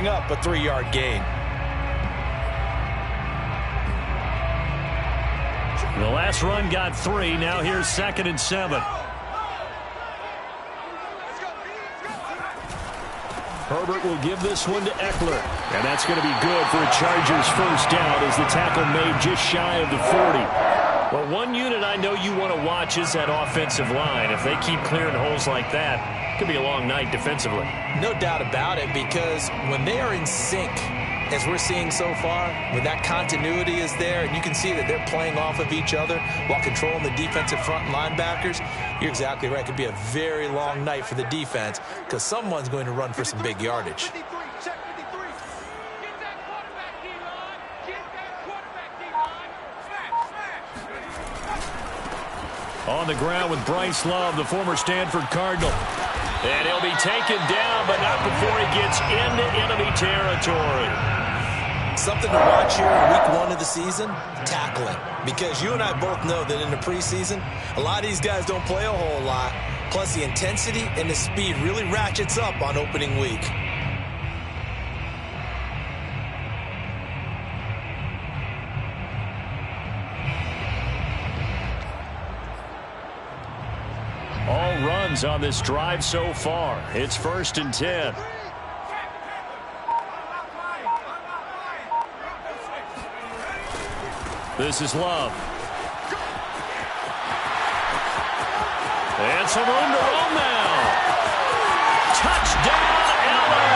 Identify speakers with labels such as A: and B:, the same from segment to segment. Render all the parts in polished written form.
A: up a 3-yard gain.
B: The last run got 3. Now here's 2nd and 7. Herbert will give this one to Eckler. And that's going to be good for a Chargers first down as the tackle made just shy of the 40. Well, one unit I know you want to watch is that offensive line. If they keep clearing holes like that, it could be a long night defensively.
A: No doubt about it, because when they are in sync, as we're seeing so far, when that continuity is there and you can see that they're playing off of each other while controlling the defensive front linebackers, you're exactly right. It could be a very long night for the defense because someone's going to run for some big yardage.
B: On the ground with Bryce Love, the former Stanford Cardinal. And he'll be taken down, but not before he gets into enemy territory.
A: Something to watch here in week 1 of the season, tackling. Because you and I both know that in the preseason, a lot of these guys don't play a whole lot. Plus the intensity and the speed really ratchets up on opening week.
B: All runs on this drive so far. It's 1st and 10. This is Love. And some room to roam now. Touchdown, LA!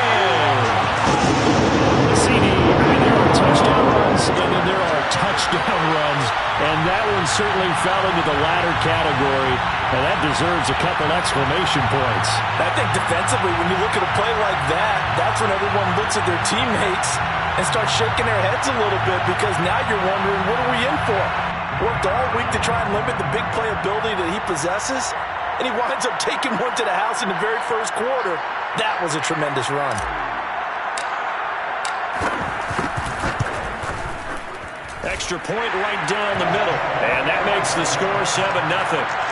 B: CD, there are touchdown runs, and then there are touchdown runs. And that one certainly fell into the latter category. And that deserves a couple exclamation points.
A: I think defensively, when you look at a play like that, that's when everyone looks at their teammates and starts shaking their heads a little bit, because now you're wondering, what are we in for? Worked all week to try and limit the big play ability that he possesses, and he winds up taking one to the house in the very first quarter. That was a tremendous run.
B: Extra point right down the middle. And that makes the score 7-0.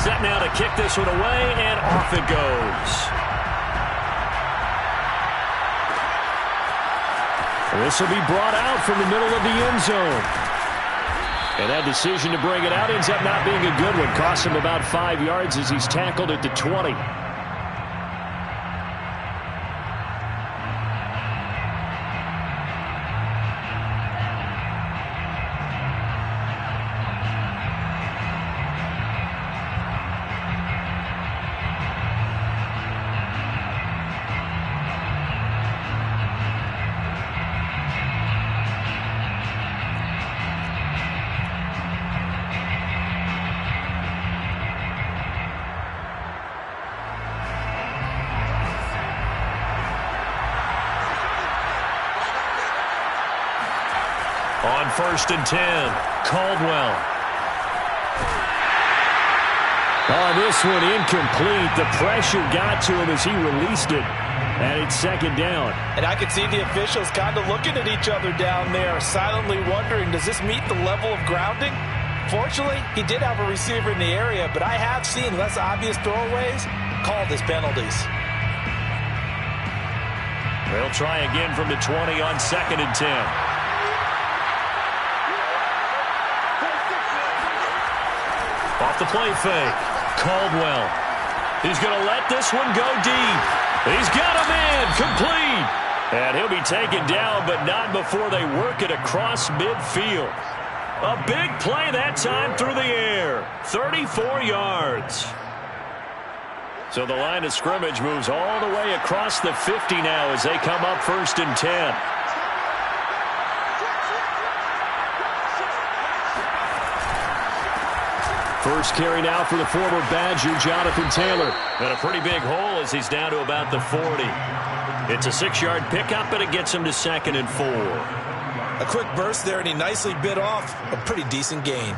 B: Set now to kick this one away, and off it goes. This will be brought out from the middle of the end zone. And that decision to bring it out ends up not being a good one. Costs him about 5 yards as he's tackled at the 20. On 1st and 10, Caldwell. On this one, incomplete. The pressure got to him as he released it. And it's 2nd down.
A: And I could see the officials kind of looking at each other down there, silently wondering, does this meet the level of grounding? Fortunately, he did have a receiver in the area, but I have seen less obvious throwaways called as penalties.
B: They'll try again from the 20 on 2nd and 10. Off the play fake, Caldwell. He's going to let this one go deep. He's got a man, complete. And he'll be taken down, but not before they work it across midfield. A big play that time through the air. 34 yards. So the line of scrimmage moves all the way across the 50 now as they come up 1st and 10. First carry now for the former Badger, Jonathan Taylor. And a pretty big hole as he's down to about the 40. It's a 6-yard pickup, and it gets him to 2nd and 4.
A: A quick burst there, and he nicely bit off a pretty decent gain.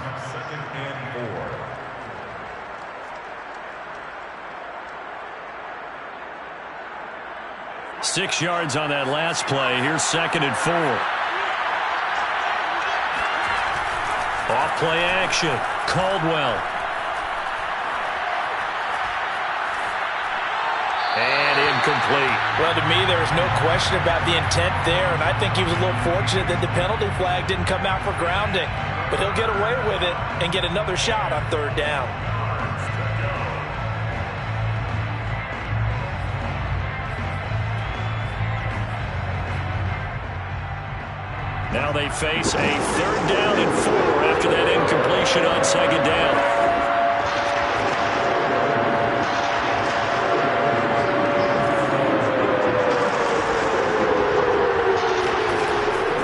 B: 6 yards on that last play. Here's 2nd and 4. Off play action. Caldwell. And incomplete.
A: Well, to me, there was no question about the intent there, and I think he was a little fortunate that the penalty flag didn't come out for grounding. But he'll get away with it and get another shot on 3rd down.
B: Now they face a 3rd down and 4 after that incompletion on 2nd down.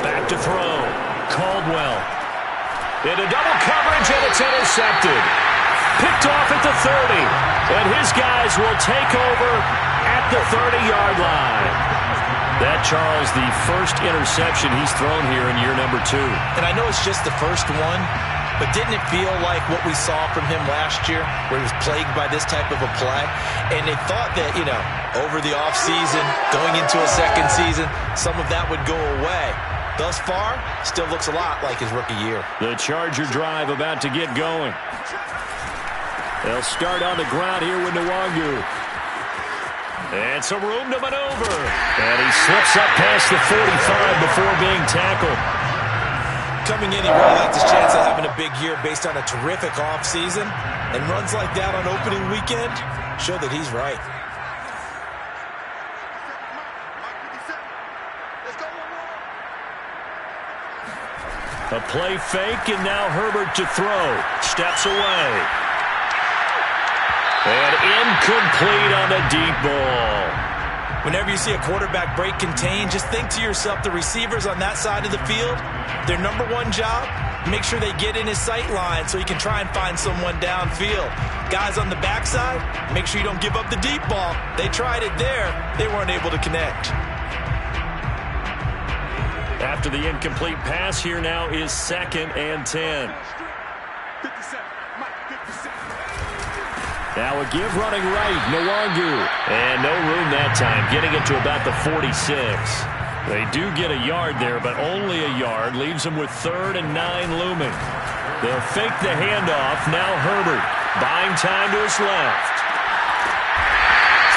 B: Back to throw. Caldwell. Into double coverage, and it's intercepted. Picked off at the 30. And his guys will take over at the 30-yard line. That, Charles, the first interception he's thrown here in year number 2.
A: And I know it's just the first one, but didn't it feel like what we saw from him last year, where he was plagued by this type of a play? And they thought that, over the offseason, going into a second season, some of that would go away. Thus far, still looks a lot like his rookie year.
B: The Charger drive about to get going. They'll start on the ground here with Nwangu. And some room to maneuver. And he slips up past the 45 before being tackled.
A: Coming in, he really liked his chance of having a big year based on a terrific offseason. And runs like that on opening weekend show that he's right.
B: A play fake, and now Herbert to throw. Steps away. And incomplete on the deep ball.
A: Whenever you see a quarterback break contain, just think to yourself, the receivers on that side of the field, their number one job, make sure they get in his sight line so he can try and find someone downfield. Guys on the backside, make sure you don't give up the deep ball. They tried it there. They weren't able to connect.
B: After the incomplete pass, here now is 2nd and 10. Now a give running right, Nwangu. And no room that time, getting it to about the 46. They do get a yard there, but only a yard. Leaves them with 3rd and 9 looming. They'll fake the handoff. Now Herbert, buying time to his left.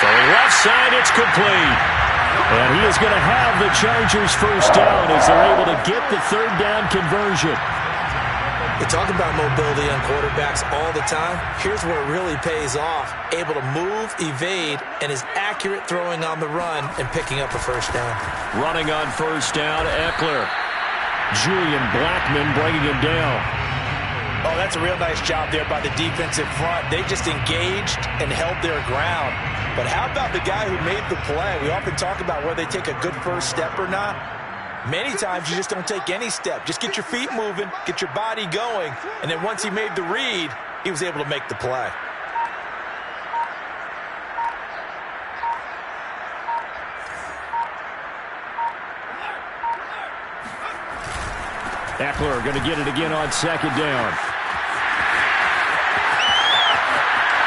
B: Throwing left side, it's complete. And he is going to have the Chargers first down as they're able to get the 3rd down conversion.
A: We talk about mobility on quarterbacks all the time. Here's where it really pays off. Able to move, evade, and is accurate throwing on the run and picking up a first down.
B: Running on first down, Eckler. Julian Blackmon bringing him down.
A: Oh, that's a real nice job there by the defensive front. They just engaged and held their ground. But how about the guy who made the play? We often talk about whether they take a good first step or not. Many times you just don't take any step. Just get your feet moving, get your body going, and then once he made the read, he was able to make the play.
B: Eckler going to get it again on 2nd down.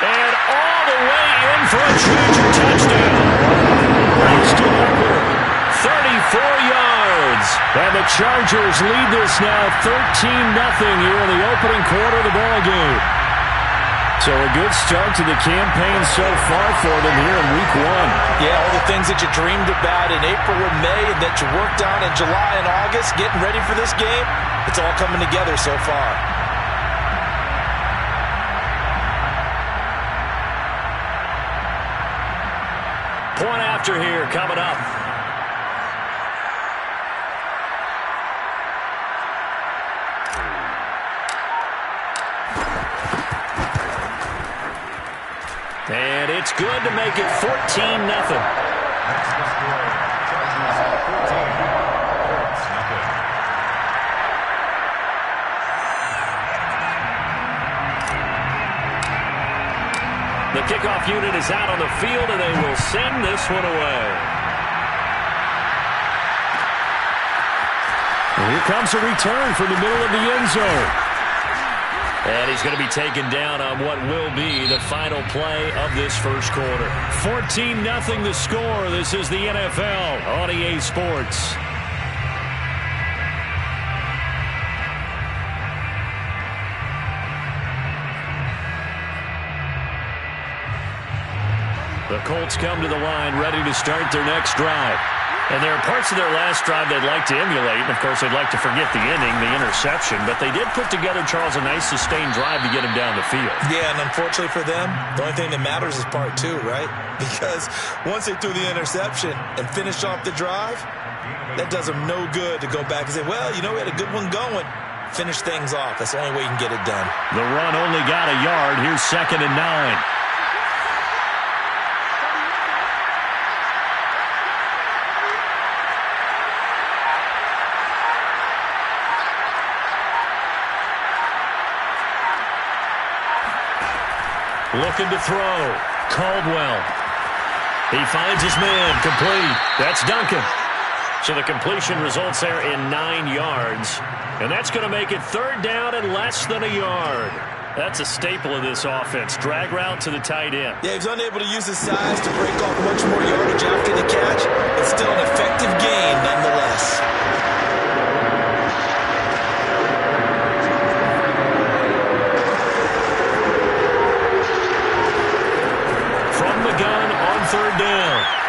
B: And all the way in for a Charger touchdown. Braxton Eckler, 34 yards. And the Chargers lead this now 13-0 here in the opening quarter of the ballgame. So a good start to the campaign so far for them here in Week 1.
A: Yeah, all the things that you dreamed about in April and May and that you worked on in July and August, getting ready for this game, it's all coming together so far.
B: Point after here coming up. And it's good to make it 14-0. The kickoff unit is out on the field, and they will send this one away. And here comes a return from the middle of the end zone. And he's going to be taken down on what will be the final play of this first quarter. 14-0 the score. This is the NFL on EA Sports. The Colts come to the line ready to start their next drive. And there are parts of their last drive they'd like to emulate. And, of course, they'd like to forget the inning, the interception. But they did put together, Charles, a nice sustained drive to get him down the field.
A: Yeah, and unfortunately for them, the only thing that matters is part two, right? Because once they threw the interception and finished off the drive, that does them no good to go back and say, well, you know, we had a good one going. Finish things off. That's the only way you can get it done.
B: The run only got a yard. Here's 2nd and 9. Looking to throw. Caldwell. He finds his man. Complete. That's Duncan. So the completion results there in 9 yards. And that's going to make it 3rd down and less than a yard. That's a staple of this offense. Drag route to the tight end.
A: Yeah, he's unable to use his size to break off much more yardage after the catch. It's still an effective gain nonetheless.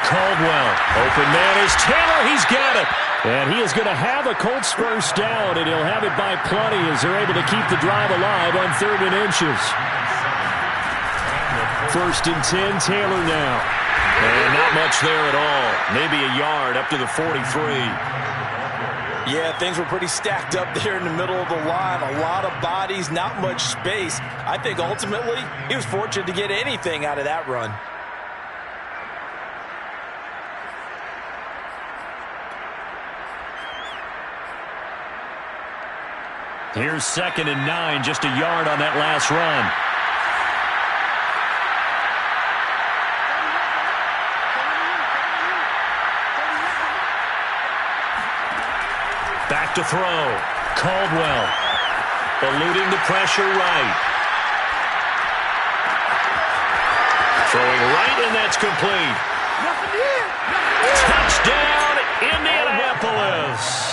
B: Caldwell. Open man is Taylor. He's got it. And he is going to have a Colts first down, and he'll have it by plenty as they're able to keep the drive alive on 3rd and inches. 1st and 10, Taylor now. And not much there at all. Maybe a yard up to the 43.
A: Yeah, things were pretty stacked up there in the middle of the line. A lot of bodies, not much space. I think ultimately he was fortunate to get anything out of that run.
B: Here's 2nd and 9, just a yard on that last run. Back to throw. Caldwell. Eluding the pressure right. Throwing right, and that's complete. Touchdown, Indianapolis.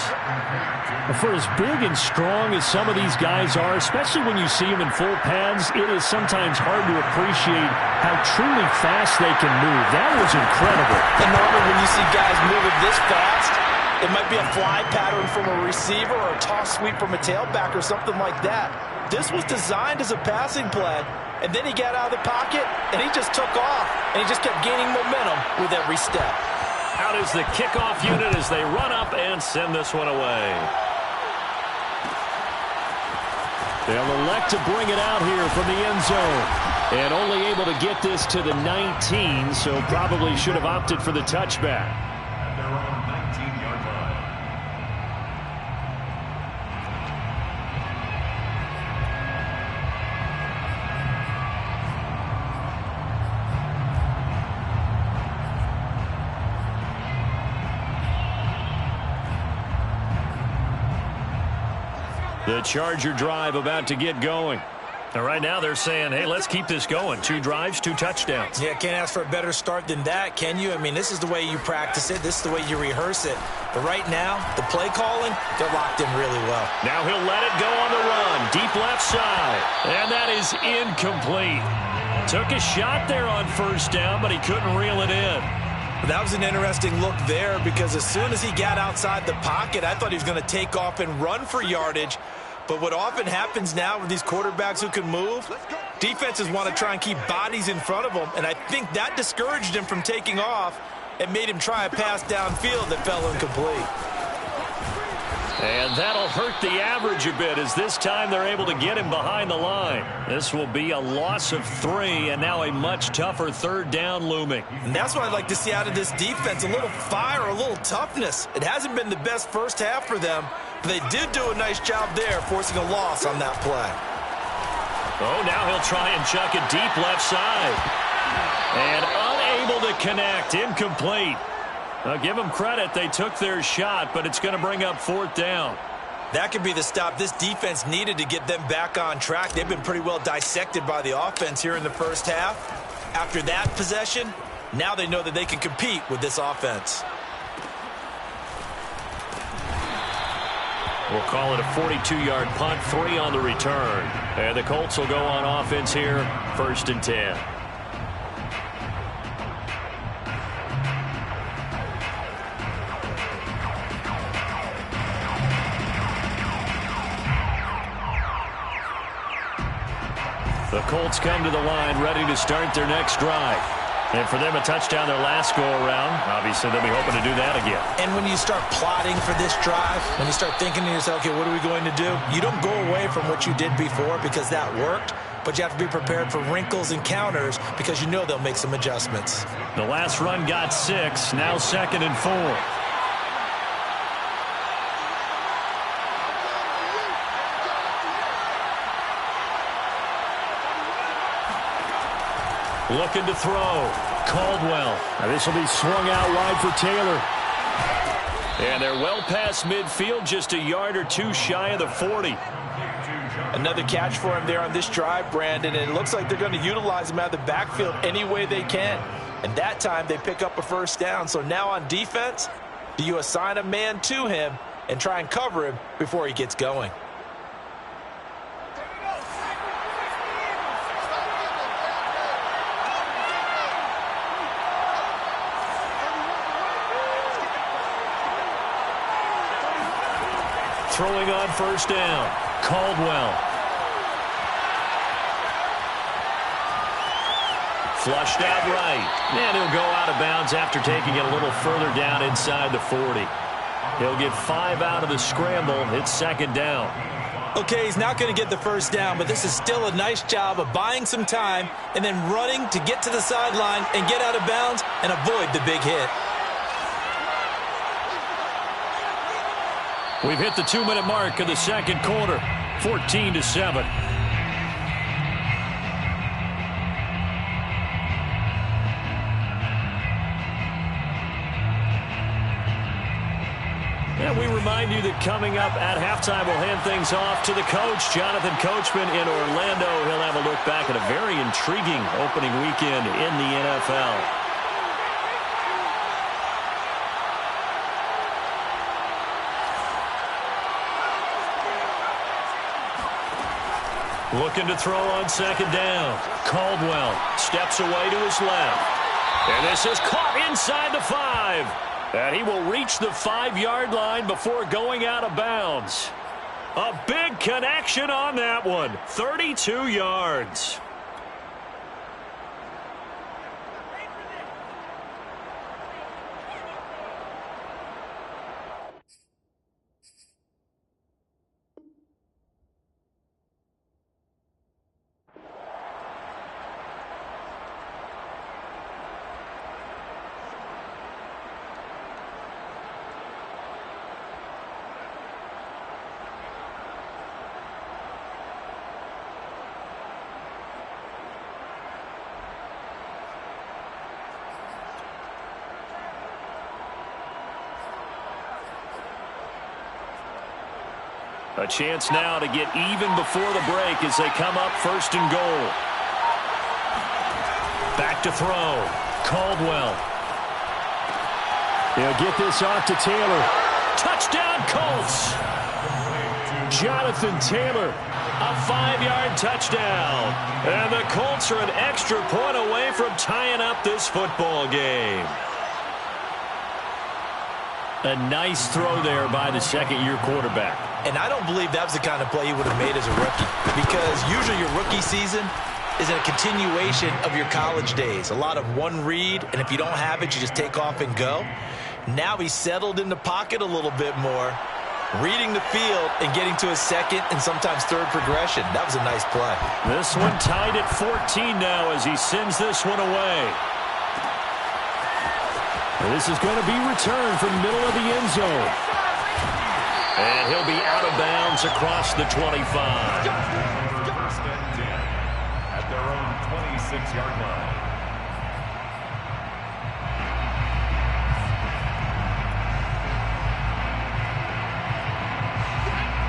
B: For as big and strong as some of these guys are, especially when you see them in full pads, it is sometimes hard to appreciate how truly fast they can move. That was incredible.
A: And normally when you see guys moving this fast, it might be a fly pattern from a receiver or a toss sweep from a tailback or something like that. This was designed as a passing play, and then he got out of the pocket, and he just took off, and he just kept gaining momentum with every step.
B: Out is the kickoff unit as they run up and send this one away. They'll elect to bring it out here from the end zone. And only able to get this to the 19, so probably should have opted for the touchback. They're on 19-yard line. The Charger drive about to get going. And right now they're saying, hey, let's keep this going. 2 drives, 2 touchdowns.
A: Yeah, can't ask for a better start than that, can you? I mean, this is the way you practice it. This is the way you rehearse it. But right now, the play calling, they're locked in really well.
B: Now he'll let it go on the run. Deep left side. And that is incomplete. Took a shot there on 1st down, but he couldn't reel it in.
A: That was an interesting look there because as soon as he got outside the pocket, I thought he was going to take off and run for yardage. But what often happens now with these quarterbacks who can move, defenses want to try and keep bodies in front of them, and I think that discouraged him from taking off and made him try a pass downfield that fell incomplete.
B: And that'll hurt the average a bit as this time they're able to get him behind the line. This will be a loss of 3 and now a much tougher 3rd down looming.
A: And that's what I'd like to see out of this defense, a little fire, a little toughness. It hasn't been the best first half for them, but they did do a nice job there forcing a loss on that play.
B: Oh, now he'll try and chuck it deep left side. And unable to connect, incomplete. Give them credit. They took their shot, but it's going to bring up 4th down.
A: That could be the stop this defense needed to get them back on track. They've been pretty well dissected by the offense here in the first half. After that possession, now they know that they can compete with this offense.
B: We'll call it a 42-yard punt, 3 on the return. And the Colts will go on offense here, 1st and 10. The Colts come to the line, ready to start their next drive. And for them, a touchdown their last go-around. Obviously, they'll be hoping to do that again.
A: And when you start plotting for this drive, when you start thinking to yourself, okay, what are we going to do? You don't go away from what you did before because that worked, but you have to be prepared for wrinkles and counters because you know they'll make some adjustments.
B: The last run got 6, now 2nd and 4. Looking to throw. Caldwell. Now this will be swung out wide for Taylor. And they're well past midfield, just a yard or 2 shy of the 40.
A: Another catch for him there on this drive, Brandon, and it looks like they're going to utilize him out of the backfield any way they can. And that time they pick up a 1st down. So now on defense, do you assign a man to him and try and cover him before he gets going?
B: Throwing on 1st down. Caldwell. Flushed out right. And he'll go out of bounds after taking it a little further down inside the 40. He'll get 5 out of the scramble. It's 2nd down.
A: Okay, he's not going to get the 1st down, but this is still a nice job of buying some time and then running to get to the sideline and get out of bounds and avoid the big hit.
B: We've hit the 2-minute mark of the 2nd quarter, 14-7. And we remind you that coming up at halftime, we'll hand things off to the coach, Jonathan Coachman in Orlando. He'll have a look back at a very intriguing opening weekend in the NFL. Looking to throw on 2nd down. Caldwell steps away to his left. And this is caught inside the 5. And he will reach the 5-yard line before going out of bounds. A big connection on that one. 32 yards. A chance now to get even before the break as they come up 1st and goal. Back to throw. Caldwell. He'll get this off to Taylor. Touchdown, Colts. Jonathan Taylor, a 5-yard touchdown. And the Colts are an extra point away from tying up this football game. A nice throw there by the 2nd-year quarterback.
A: And I don't believe that was the kind of play he would have made as a rookie, because usually your rookie season is a continuation of your college days. A lot of one read, and if you don't have it, you just take off and go. Now he's settled in the pocket a little bit more, reading the field and getting to his 2nd and sometimes 3rd progression. That was a nice play.
B: This one tied at 14 now as he sends this one away. This is going to be returned from the middle of the end zone. And he'll be out of bounds across the 25.
C: At their own 26-yard line.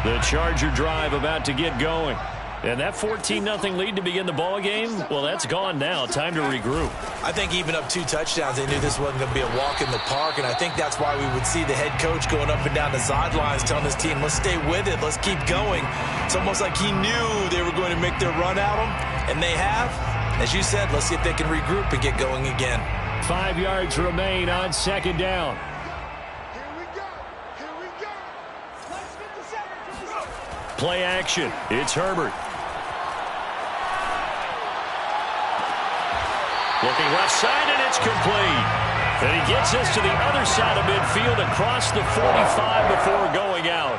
B: The Charger drive about to get going. And that 14-0 lead to begin the ball game, well, that's gone now. Time to regroup.
A: I think even up 2 touchdowns, they knew this wasn't going to be a walk in the park, and I think that's why we would see the head coach going up and down the sidelines telling his team, let's stay with it, let's keep going. It's almost like he knew they were going to make their run at him, and they have. As you said, let's see if they can regroup and get going again.
B: 5 yards remain on second down. Play action. It's Herbert. Looking left side, and it's complete. And he gets this to the other side of midfield across the 45 before going out.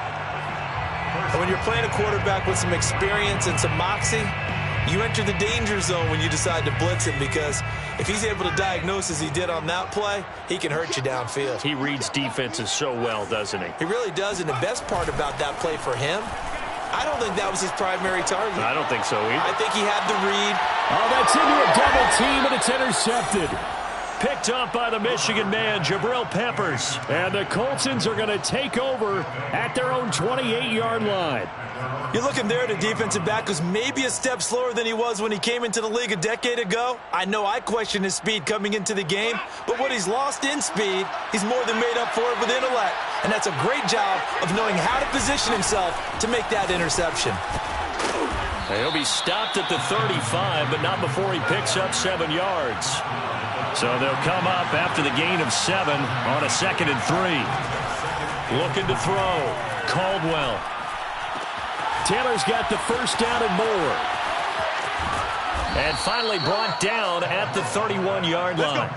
A: And when you're playing a quarterback with some experience and some moxie, you enter the danger zone when you decide to blitz him, because if he's able to diagnose as he did on that play, he can hurt you downfield.
B: He reads defenses so well, doesn't he?
A: He really does, and the best part about that play for him, I don't think that was his primary target.
B: I don't think so either.
A: I think he had the read.
B: Oh, that's into a double team, and it's intercepted. Picked off by the Michigan man, Jabril Peppers. And the Coltsons are going to take over at their own 28-yard line.
A: You're looking there at a defensive back who's maybe a step slower than he was when he came into the league a decade ago. I know I questioned his speed coming into the game, but what he's lost in speed, he's more than made up for it with intellect. And that's a great job of knowing how to position himself to make that interception.
B: He'll be stopped at the 35, but not before he picks up 7 yards. So they'll come up after the gain of 7 on a 2nd and 3. Looking to throw. Caldwell. Taylor's got the first down and more. And finally brought down at the 31-yard line.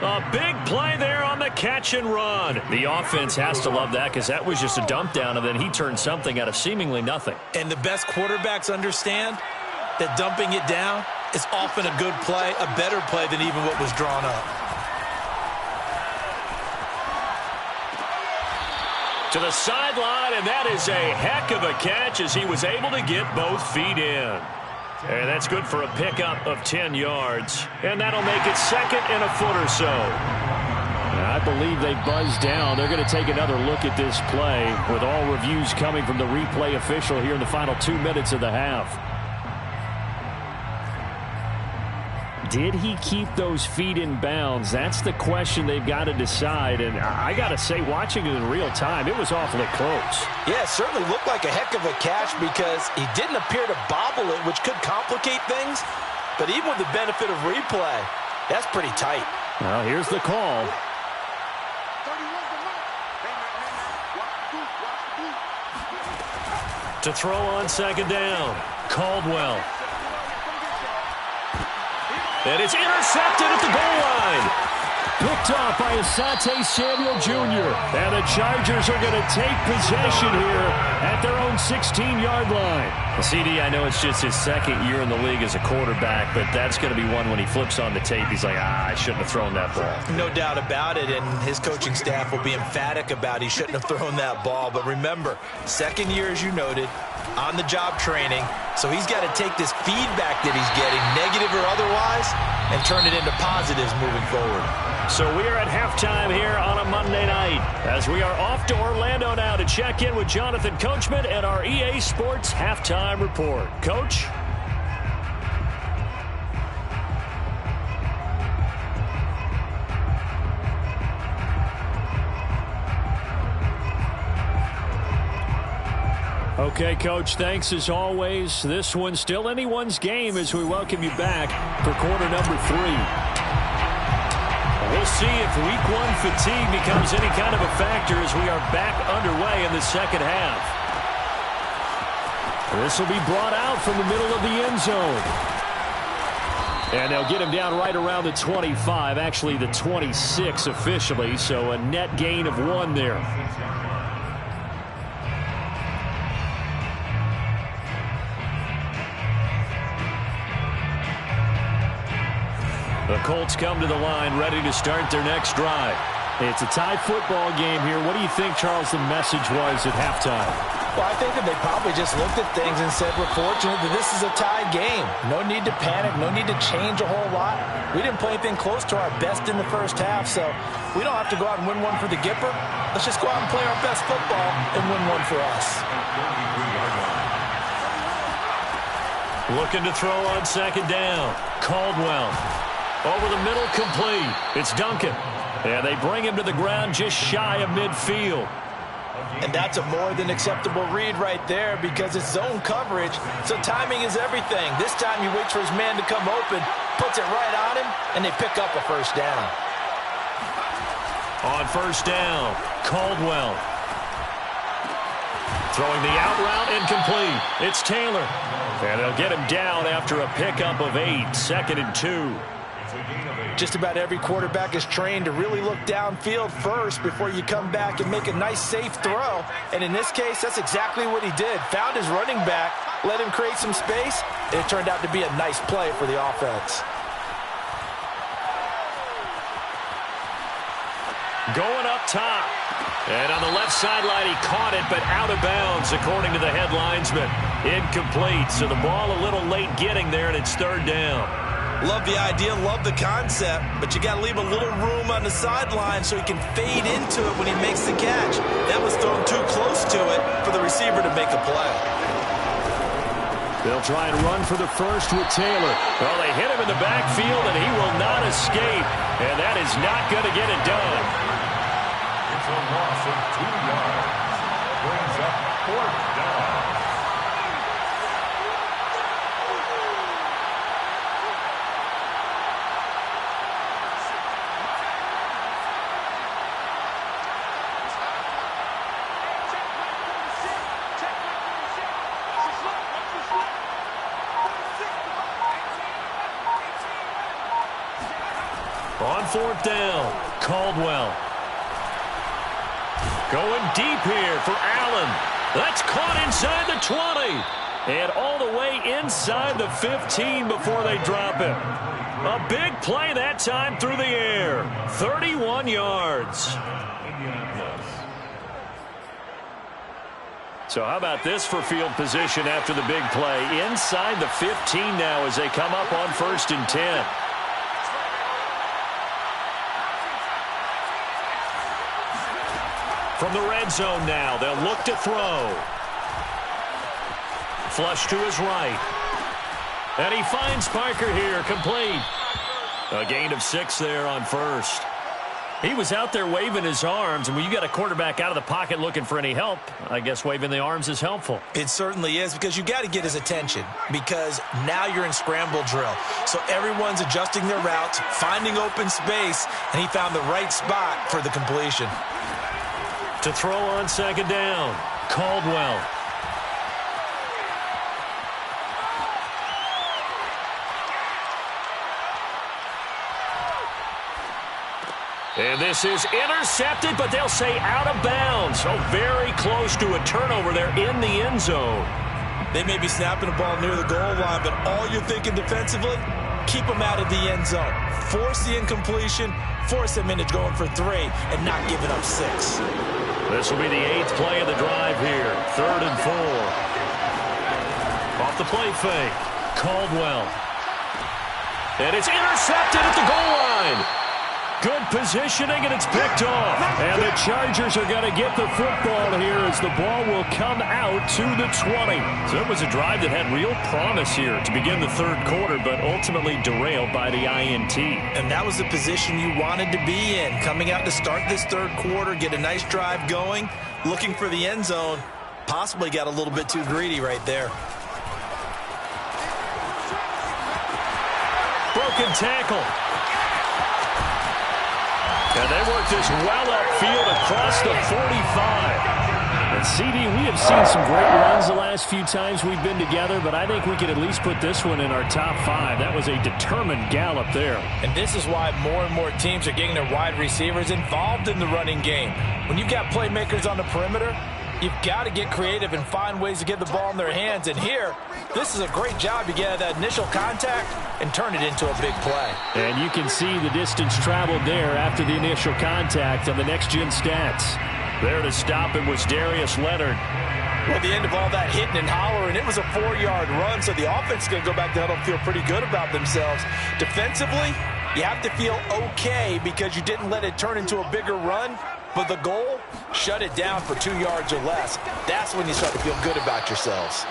B: A big play there on the catch and run. The offense has to love that, because that was just a dump down, and then he turned something out of seemingly nothing.
A: And the best quarterbacks understand that dumping it down is often a good play, a better play than even what was drawn up.
B: To the sideline, and that is a heck of a catch as he was able to get both feet in. And that's good for a pickup of 10 yards. And that'll make it 2nd and a foot or so. I believe they buzzed down. They're going to take another look at this play, with all reviews coming from the replay official here in the final 2 minutes of the half. Did he keep those feet in bounds? That's the question they've got to decide. And I got to say, watching it in real time, it was awfully close.
A: Yeah, it certainly looked like a heck of a catch, because he didn't appear to bobble it, which could complicate things. But even with the benefit of replay, that's pretty tight.
B: Well, here's the call. To throw on 2nd down, Caldwell. And it's intercepted at the goal line. Picked off by Asante Samuel Jr. And the Chargers are going to take possession here at their own 16-yard line. CD, I know it's just his 2nd year in the league as a quarterback, but that's going to be one when he flips on the tape, he's like, I shouldn't have thrown that ball.
A: No doubt about it, and his coaching staff will be emphatic about he shouldn't have thrown that ball. But remember, 2nd year, as you noted, on-the-job training, so he's got to take this feedback that he's getting, negative or otherwise, and turn it into positives moving forward.
B: So we are at halftime here on a Monday night, as we are off to Orlando now to check in with Jonathan Coachman and our EA Sports Halftime Report. Coach? Okay, Coach, thanks as always. This one's still anyone's game as we welcome you back for quarter number 3. We'll see if week 1 fatigue becomes any kind of a factor as we are back underway in the second half. This will be brought out from the middle of the end zone. And they'll get him down right around the 25, actually the 26 officially, so a net gain of 1 there. The Colts come to the line ready to start their next drive. It's a tie football game here. What do you think, Charles, the message was at halftime?
A: Well, I think that they probably just looked at things and said, we're fortunate that this is a tie game. No need to panic, no need to change a whole lot. We didn't play anything close to our best in the first half, so we don't have to go out and win one for the Gipper. Let's just go out and play our best football and win one for us.
B: Looking to throw on second down. Caldwell. Over the middle, complete. It's Duncan. And they bring him to the ground just shy of midfield.
A: And that's a more than acceptable read right there because it's zone coverage, so timing is everything. This time he waits for his man to come open, puts it right on him, and they pick up a first down.
B: On first down, Caldwell. Throwing the out route, incomplete. It's Taylor. And they'll get him down after a pickup of 8, 2nd and 2.
A: Just about every quarterback is trained to really look downfield first before you come back and make a nice, safe throw. And in this case, that's exactly what he did. Found his running back, let him create some space, and it turned out to be a nice play for the offense.
B: Going up top. And on the left sideline, he caught it, but out of bounds, according to the head linesman. Incomplete, so the ball a little late getting there, and it's third down.
A: Love the idea, love the concept, but you got to leave a little room on the sideline so he can fade into it when he makes the catch. That was thrown too close to it for the receiver to make a play.
B: They'll try and run for the first with Taylor. Well, they hit him in the backfield, and he will not escape, and that is not going to get it done.
C: It's a loss of 2 yards. Brings up fourth down.
B: On fourth down, Caldwell. Going deep here for Allen. That's caught inside the 20. And all the way inside the 15 before they drop him. A big play that time through the air. 31 yards. So how about this for field position after the big play? Inside the 15 now as they come up on 1st and 10. From the red zone now, they'll look to throw. Flush to his right. And he finds Parker here, complete. A gain of 6 there on first. He was out there waving his arms, and when you got a quarterback out of the pocket looking for any help, I guess waving the arms is helpful.
A: It certainly is, because you got to get his attention, because now you're in scramble drill. So everyone's adjusting their routes, finding open space, and he found the right spot for the completion.
B: To throw on second down, Caldwell. And this is intercepted, but they'll say out of bounds. So very close to a turnover there in the end zone.
A: They may be snapping the ball near the goal line, but all you're thinking defensively, keep them out of the end zone. Force the incompletion, force them into going for 3, and not giving up 6.
B: This will be the 8th play of the drive here. 3rd and 4. Off the play fake. Caldwell. And it's intercepted at the goal line. Good positioning, and it's picked off. And the Chargers are going to get the football here as the ball will come out to the 20. So it was a drive that had real promise here to begin the 3rd quarter, but ultimately derailed by the INT.
A: And that was the position you wanted to be in. Coming out to start this 3rd quarter, get a nice drive going, looking for the end zone. Possibly got a little bit too greedy right there.
B: Broken tackle. And they work this well upfield across the 45. And, CD, we have seen some great runs the last few times we've been together, but I think we could at least put this one in our top 5. That was a determined gallop there.
A: And this is why more and more teams are getting their wide receivers involved in the running game. When you've got playmakers on the perimeter, you've got to get creative and find ways to get the ball in their hands. And here, this is a great job to get that initial contact and turn it into a big play.
B: And you can see the distance traveled there after the initial contact on the next-gen stats. There to stop him was Darius Leonard.
A: Well, the end of all that hitting and hollering, it was a 4-yard run, so the offense is going to go back to huddle, feel pretty good about themselves. Defensively, you have to feel okay because you didn't let it turn into a bigger run, but the goal, shut it down for 2 yards or less. That's when you start to feel good about yourselves.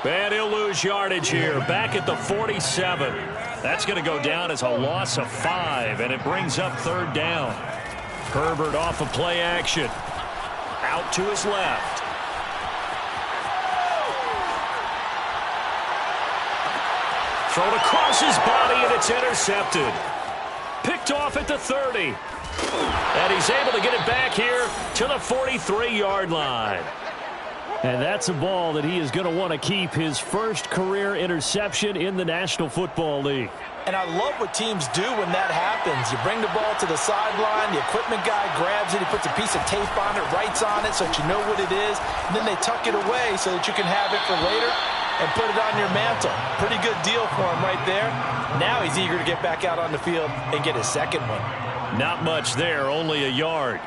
B: And he'll lose yardage here, back at the 47. That's going to go down as a loss of 5, and it brings up 3rd down. Herbert off of play action. Out to his left. Thrown across his body, and it's intercepted. Picked off at the 30. And he's able to get it back here to the 43-yard line.
D: And that's a ball that he is going to want to keep, his first career interception in the National Football League.
A: And I love what teams do when that happens. You bring the ball to the sideline, the equipment guy grabs it, he puts a piece of tape on it, writes on it so that you know what it is, and then they tuck it away so that you can have it for later and put it on your mantle. Pretty good deal for him right there. Now he's eager to get back out on the field and get his second one.
B: Not much there, only a yard.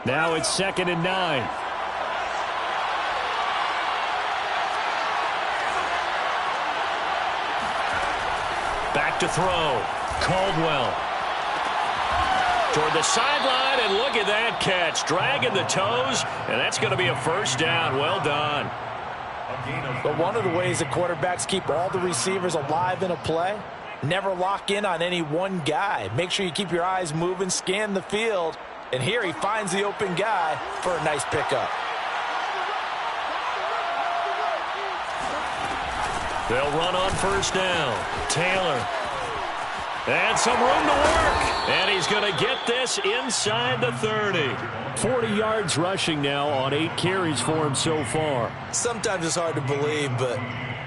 D: Now it's 2nd and 9.
B: Back to throw. Caldwell. Toward the sideline, and look at that catch. Dragging the toes, and that's going to be a 1st down. Well done.
A: But one of the ways that quarterbacks keep all the receivers alive in a play, never lock in on any one guy. Make sure you keep your eyes moving, scan the field. And here he finds the open guy for a nice pickup.
B: They'll run on 1st down. Taylor. And some room to work. And he's going to get this inside the 30.
D: 40 yards rushing now on 8 carries for him so far.
A: Sometimes it's hard to believe, but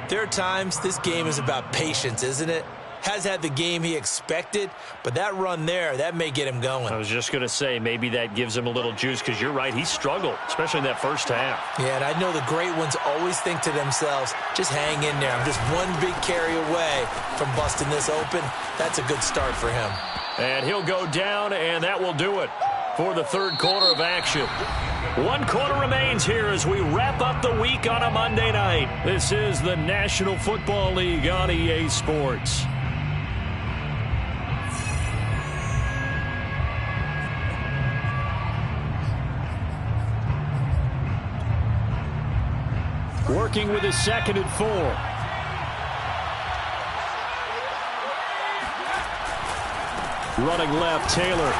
A: there are times this game is about patience, isn't it? Has had the game he expected, but that run there, that may get him going.
B: I was just going to say, maybe that gives him a little juice, because you're right, he struggled, especially in that 1st half.
A: Yeah, and I know the great ones always think to themselves, just hang in there. I'm just one big carry away from busting this open. That's a good start for him.
B: And he'll go down, and that will do it for the 3rd quarter of action. 1 quarter remains here as we wrap up the week on a Monday night.
D: This is the National Football League on EA Sports. Working with his 2nd and 4. Running left, Taylor.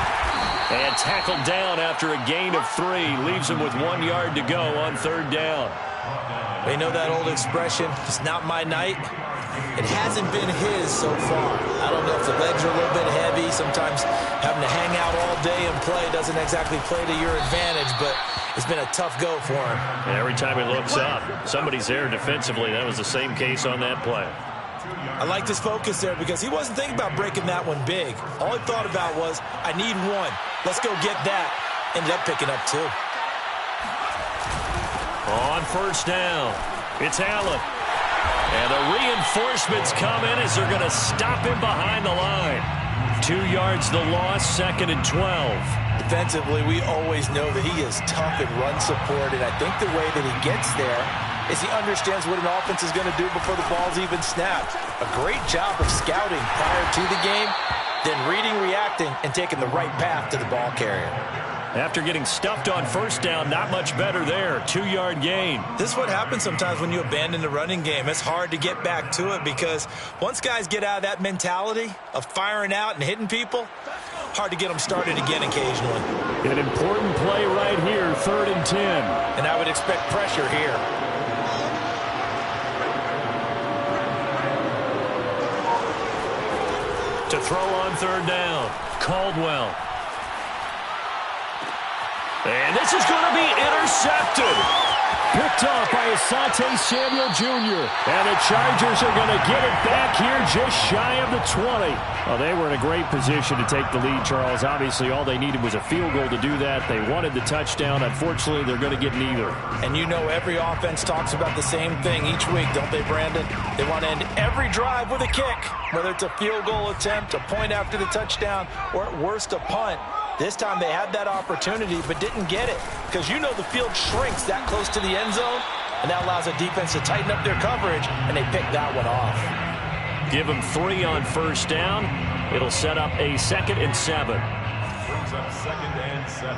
B: And tackled down after a gain of 3. Leaves him with 1 yard to go on 3rd down.
A: They know that old expression, it's not my night. It hasn't been his so far. I don't know if the legs are a little bit heavy. Sometimes having to hang out all day and play doesn't exactly play to your advantage, but it's been a tough go for him.
B: And every time he looks up, somebody's there defensively. That was the same case on that play.
A: I liked his focus there because he wasn't thinking about breaking that one big. All he thought about was, I need one. Let's go get that. Ended up picking up 2.
B: On 1st down, it's Allen. And the reinforcements come in as they're going to stop him behind the line. 2 yards the loss, 2nd and 12.
A: Defensively, we always know that he is tough and run support, and I think the way that he gets there is he understands what an offense is going to do before the ball's even snapped. A great job of scouting prior to the game, then reading, reacting, and taking the right path to the ball carrier.
B: After getting stuffed on 1st down, not much better there. 2-yard gain.
A: This is what happens sometimes when you abandon the running game. It's hard to get back to it because once guys get out of that mentality of firing out and hitting people, hard to get them started again occasionally.
D: An important play right here, 3rd and 10.
A: And I would expect pressure here.
B: To throw on 3rd down, Caldwell. And this is going to be intercepted.
D: Picked off by Asante Samuel Jr. And the Chargers are going to get it back here just shy of the 20. Well, they were in a great position to take the lead, Charles. Obviously, all they needed was a field goal to do that. They wanted the touchdown. Unfortunately, they're going to get neither.
A: And you know every offense talks about the same thing each week, don't they, Brandon? They want to end every drive with a kick, whether it's a field goal attempt, a point after the touchdown, or at worst a punt. This time they had that opportunity but didn't get it because you know the field shrinks that close to the end zone, and that allows the defense to tighten up their coverage, and they picked that one off.
B: Give them 3 on 1st down. It'll set up a 2nd and 7.
C: Brings up 2nd and 7.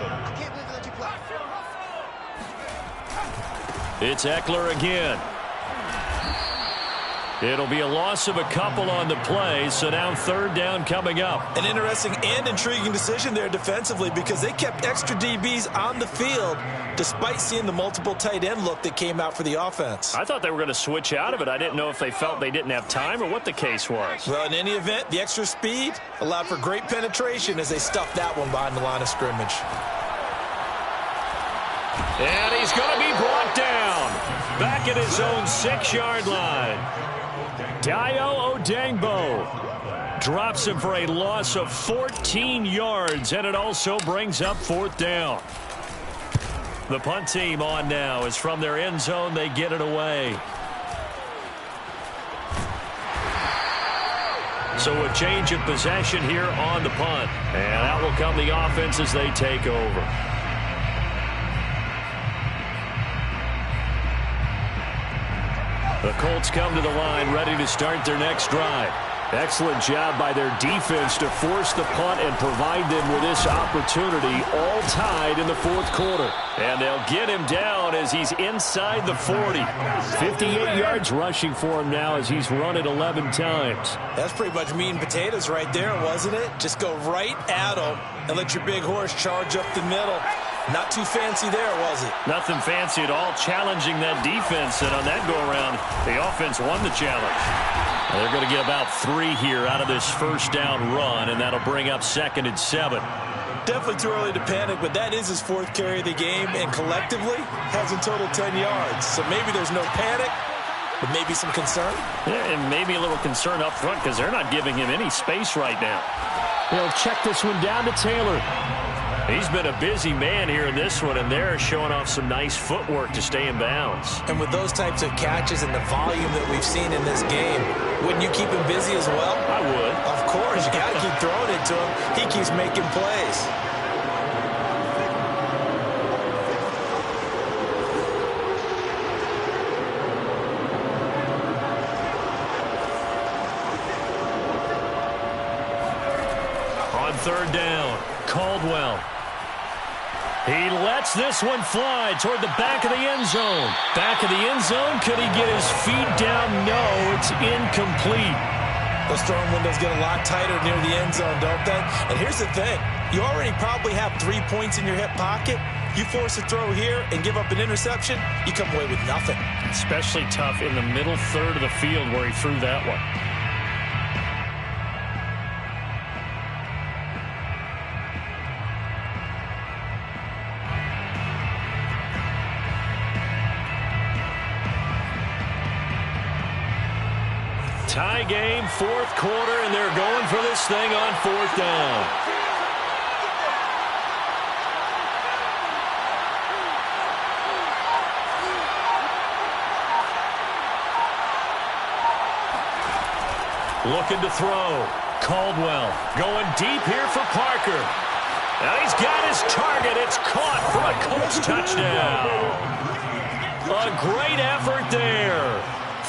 B: It's Eckler again. It'll be a loss of a couple on the play, so now 3rd down coming up.
A: An interesting and intriguing decision there defensively because they kept extra DBs on the field despite seeing the multiple tight end look that came out for the offense.
B: I thought they were going to switch out of it. I didn't know if they felt they didn't have time or what the case was.
A: Well, in any event, the extra speed allowed for great penetration as they stuffed that one behind the line of scrimmage.
B: And he's going to be brought down back at his own 6-yard line. Dayo Odangbo drops him for a loss of 14 yards, and it also brings up 4th down. The punt team on now is from their end zone. They get it away. So a change of possession here on the punt. And out will come the offense as they take over. The Colts come to the line ready to start their next drive. Excellent job by their defense to force the punt and provide them with this opportunity, all tied in the 4th quarter. And they'll get him down as he's inside the 40. 58 yards rushing for him now as he's run it 11 times.
A: That's pretty much meat and potatoes right there, wasn't it? Just go right at him and let your big horse charge up the middle. Not too fancy there, was it?
B: Nothing fancy at all, challenging that defense. And on that go-around, the offense won the challenge. They're going to get about 3 here out of this 1st down run, and that'll bring up 2nd and 7.
A: Definitely too early to panic, but that is his 4th carry of the game, and collectively has in total 10 yards. So maybe there's no panic, but maybe some concern.
B: Yeah, and maybe a little concern up front because they're not giving him any space right now.
D: They'll check this one down to Taylor.
B: He's been a busy man here in this one, and they're showing off some nice footwork to stay in bounds.
A: And with those types of catches and the volume that we've seen in this game, wouldn't you keep him busy as well?
B: I would.
A: Of course. You got to keep throwing it to him. He keeps making plays.
B: On 3rd down, Caldwell. He lets this one fly toward the back of the end zone. Back of the end zone. Could he get his feet down? No, it's incomplete.
A: Those throwing windows get a lot tighter near the end zone, don't they? And here's the thing. You already probably have 3 points in your hip pocket. You force a throw here and give up an interception, you come away with nothing.
B: Especially tough in the middle 3rd of the field where he threw that one. Tie game, 4th quarter, and they're going for this thing on 4th down. Looking to throw. Caldwell going deep here for Parker. Now he's got his target. It's caught for a Colts touchdown. A great effort there.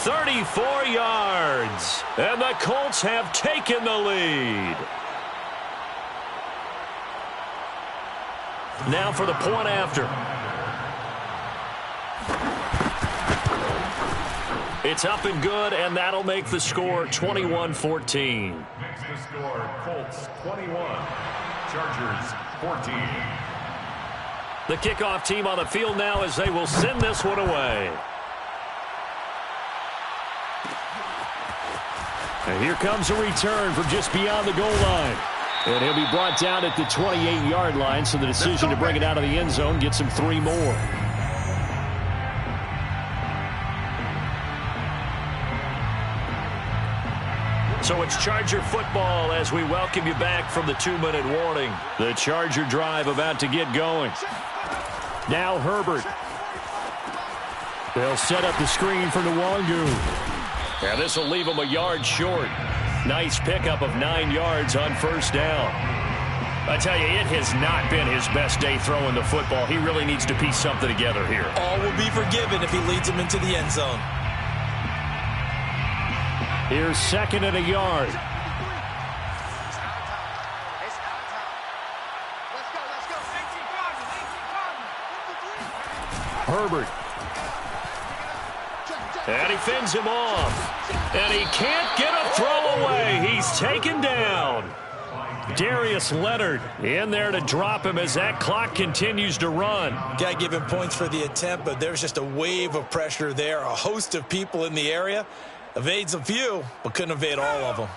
B: 34 yards. And the Colts have taken the lead. Now for the point after. It's up and good, and that'll make the score 21-14.
C: Makes the score Colts 21, Chargers 14.
B: The kickoff team on the field now as they will send this one away.
D: And here comes a return from just beyond the goal line. And he'll be brought down at the 28-yard line, so the decision to bring it out of the end zone gets him 3 more.
B: So it's Charger football as we welcome you back from the 2-minute warning.
D: The Charger drive about to get going. Now Herbert. They'll set up the screen for Nwangu.
B: And this will leave him a yard short. Nice pickup of 9 yards on first down. I tell you, it has not been his best day throwing the football. He really needs to piece something together here.
A: All will be forgiven if he leads him into the end zone.
D: Here's 2nd and a yard. Herbert.
B: And he fends him off. And he can't get a throw away. He's taken down. Darius Leonard in there to drop him as that clock continues to run.
A: Got to give him points for the attempt, but there's just a wave of pressure there. A host of people in the area. Evades a few, but couldn't evade all of them.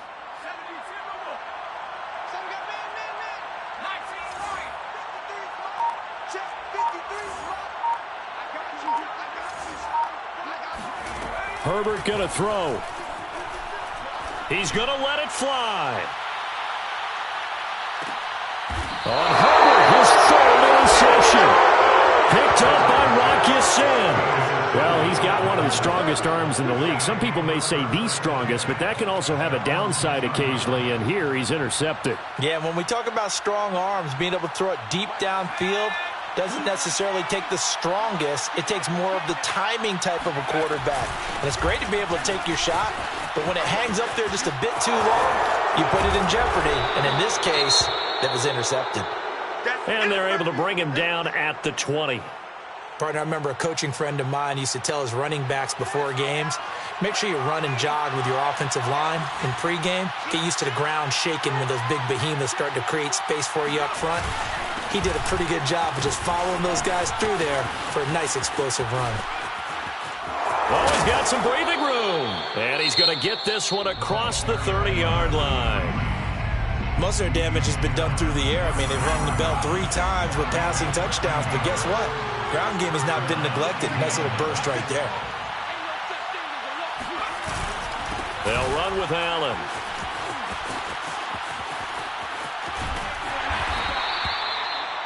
D: Herbert going to throw.
B: He's going to let it fly.
D: On Herbert, his 3rd interception. Picked up by Rock Ya-Sin. Well, he's got one of the strongest arms in the league. Some people may say the strongest, but that can also have a downside occasionally, and here he's intercepted.
A: Yeah, when we talk about strong arms, being able to throw it deep downfield doesn't necessarily take the strongest. It takes more of the timing type of a quarterback. And it's great to be able to take your shot, but when it hangs up there just a bit too long, you put it in jeopardy. And in this case, that was intercepted.
B: And they're able to bring him down at the 20.
A: Partner, I remember a coaching friend of mine used to tell his running backs before games, make sure you run and jog with your offensive line in pregame. Get used to the ground shaking when those big behemoths start to create space for you up front. He did a pretty good job of just following those guys through there for a nice explosive run.
B: Well, he's got some breathing room. And he's going to get this one across the 30-yard line.
A: Most of their damage has been done through the air. I mean, they've rung the bell 3 times with passing touchdowns, but guess what? Ground game has not been neglected. Nice little burst right there.
B: They'll run with Allen.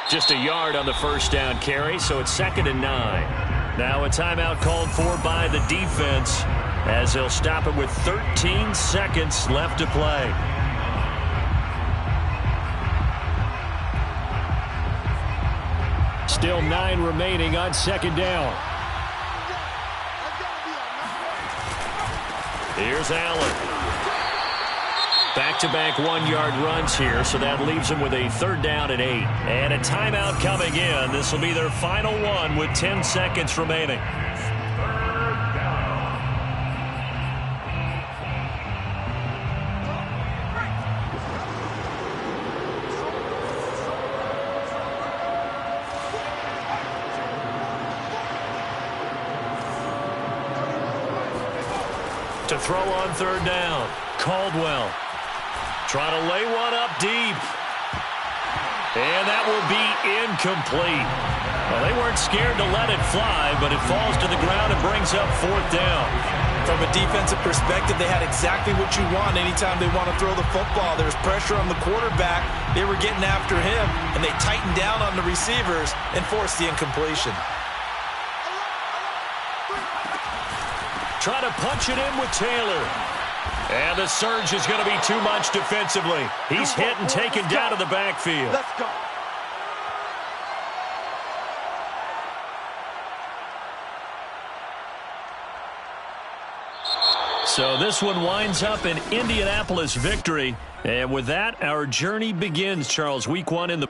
B: Just a yard on the first down carry, so it's 2nd and 9. Now a timeout called for by the defense as they'll stop it with 13 seconds left to play.
D: Still 9 remaining on 2nd down.
B: Here's Allen. Back-to-back 1-yard runs here, so that leaves them with a 3rd down and 8. And a timeout coming in. This will be their final one with 10 seconds remaining. To throw on 3rd down, Caldwell trying to lay one up deep. And that will be incomplete. Well, they weren't scared to let it fly, but it falls to the ground and brings up 4th down.
A: From a defensive perspective, they had exactly what you want anytime they want to throw the football. There's pressure on the quarterback. They were getting after him, and they tightened down on the receivers and forced the incompletion.
B: Try to punch it in with Taylor. And the surge is going to be too much defensively. He's hit and taken down to the backfield.
E: Let's go.
B: So this one winds up an Indianapolis victory. And with that, our journey begins, Charles. Week 1 in the...